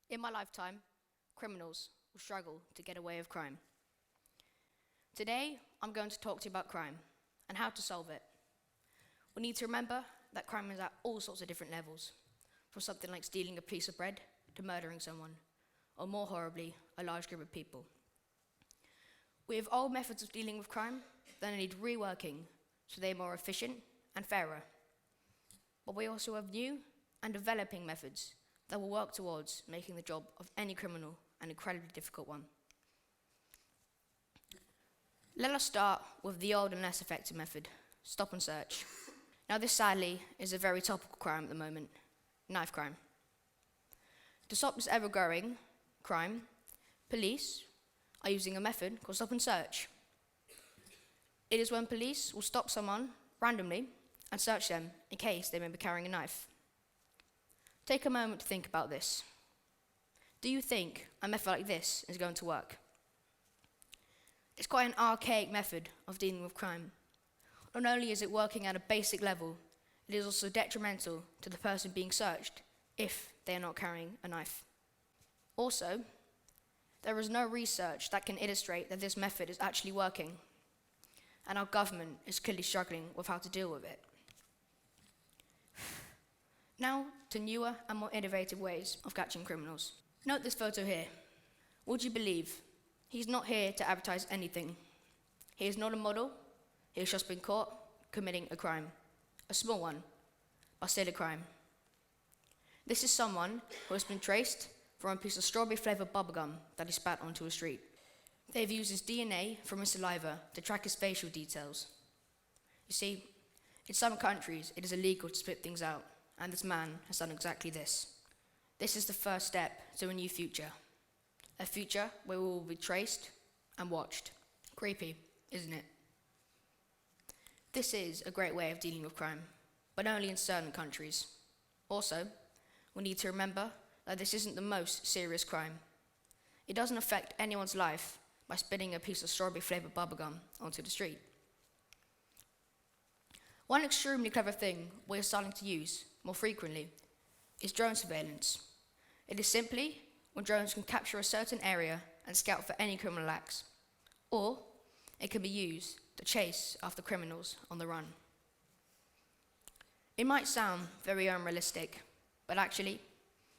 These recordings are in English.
In my lifetime, criminals will struggle to get away with crime. Today, I'm going to talk to you about crime and how to solve it. We need to remember that crime is at all sorts of different levels, from something like stealing a piece of bread to murdering someone, or more horribly, a large group of people. We have old methods of dealing with crime that need reworking so they are more efficient and fairer. But we also have new and developing methods that will work towards making the job of any criminal an incredibly difficult one. Let us start with the old and less effective method, stop and search. Now this sadly is a very topical crime at the moment, knife crime. To stop this ever-growing crime, police are using a method called stop and search. It is when police will stop someone randomly and search them in case they may be carrying a knife. Take a moment to think about this. Do you think a method like this is going to work? It's quite an archaic method of dealing with crime. Not only is it working at a basic level, it is also detrimental to the person being searched if they are not carrying a knife. Also, there is no research that can illustrate that this method is actually working, and our government is clearly struggling with how to deal with it. Now to newer and more innovative ways of catching criminals. Note this photo here. Would you believe he's not here to advertise anything? He is not a model. He has just been caught committing a crime. A small one, but still a crime. This is someone who has been traced from a piece of strawberry-flavored bubblegum that he spat onto a street. They've used his DNA from his saliva to track his facial details. You see, in some countries it is illegal to split things out, and this man has done exactly this. This is the first step to a new future. A future where we will be traced and watched. Creepy, isn't it? This is a great way of dealing with crime, but only in certain countries. Also, we need to remember that this isn't the most serious crime. It doesn't affect anyone's life by spitting a piece of strawberry-flavored bubblegum onto the street. One extremely clever thing we're starting to use more frequently is drone surveillance. It is simply when drones can capture a certain area and scout for any criminal acts, or it can be used to chase after criminals on the run. It might sound very unrealistic, but actually,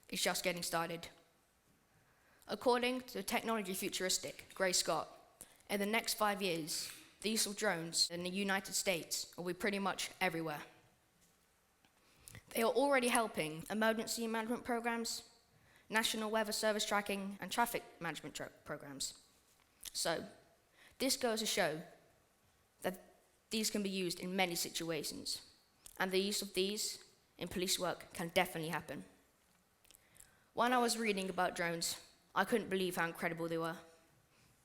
it's just getting started. According to technology futuristic Gray Scott, in the next 5 years, the use of drones in the United States will be pretty much everywhere. They are already helping emergency management programs, national weather service tracking, and traffic management programs. So, this goes to show that these can be used in many situations, and the use of these in police work can definitely happen. When I was reading about drones, I couldn't believe how incredible they were.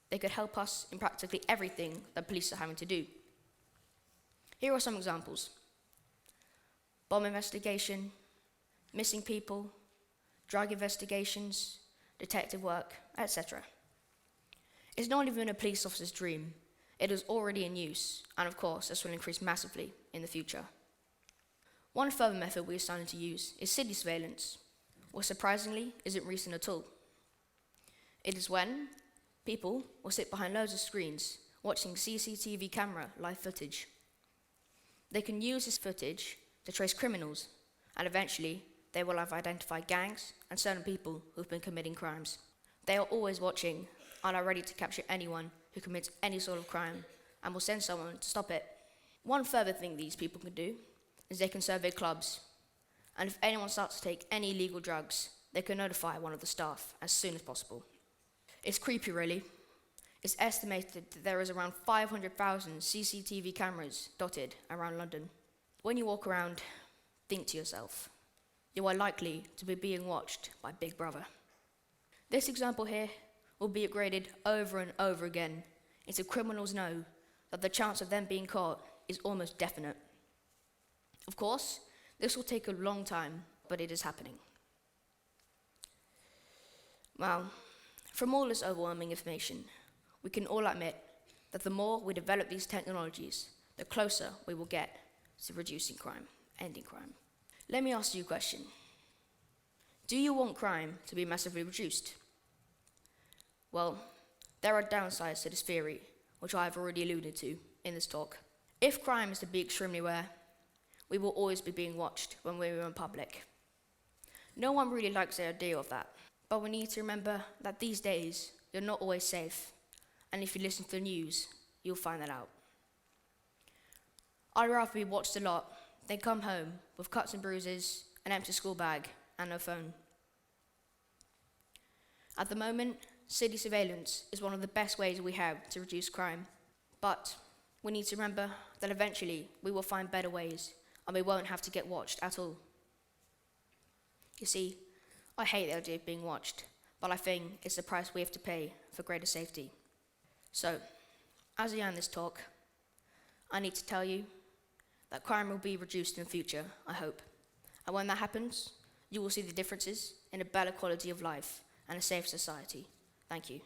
They could help us in practically everything that police are having to do. Here are some examples: bomb investigation, missing people, drug investigations, detective work, etc. It's not even a police officer's dream. It is already in use, and of course, this will increase massively in the future. One further method we are starting to use is city surveillance, which surprisingly isn't recent at all. It is when people will sit behind loads of screens watching CCTV camera live footage. They can use this footage to trace criminals, and eventually they will have identified gangs and certain people who've been committing crimes. They are always watching and are ready to capture anyone who commits any sort of crime and will send someone to stop it. One further thing these people can do is they can survey clubs, and if anyone starts to take any illegal drugs, they can notify one of the staff as soon as possible. It's creepy, really. It's estimated that there is around 500,000 CCTV cameras dotted around London. When you walk around, think to yourself, you are likely to be being watched by Big Brother. This example here will be upgraded over and over again until criminals know that the chance of them being caught is almost definite. Of course, this will take a long time, but it is happening. Well, from all this overwhelming information, we can all admit that the more we develop these technologies, the closer we will get to reducing crime, ending crime. Let me ask you a question. Do you want crime to be massively reduced? Well, there are downsides to this theory, which I have already alluded to in this talk. If crime is to be extremely rare, we will always be being watched when we are in public. No one really likes the idea of that, but we need to remember that these days, you're not always safe, and if you listen to the news, you'll find that out. I'd rather be watched a lot than come home with cuts and bruises, an empty school bag, and no phone. At the moment, city surveillance is one of the best ways we have to reduce crime, but we need to remember that eventually we will find better ways and we won't have to get watched at all. You see, I hate the idea of being watched, but I think it's the price we have to pay for greater safety. So, as I end this talk, I need to tell you that crime will be reduced in the future, I hope. And when that happens, you will see the differences in a better quality of life and a safe society. Thank you.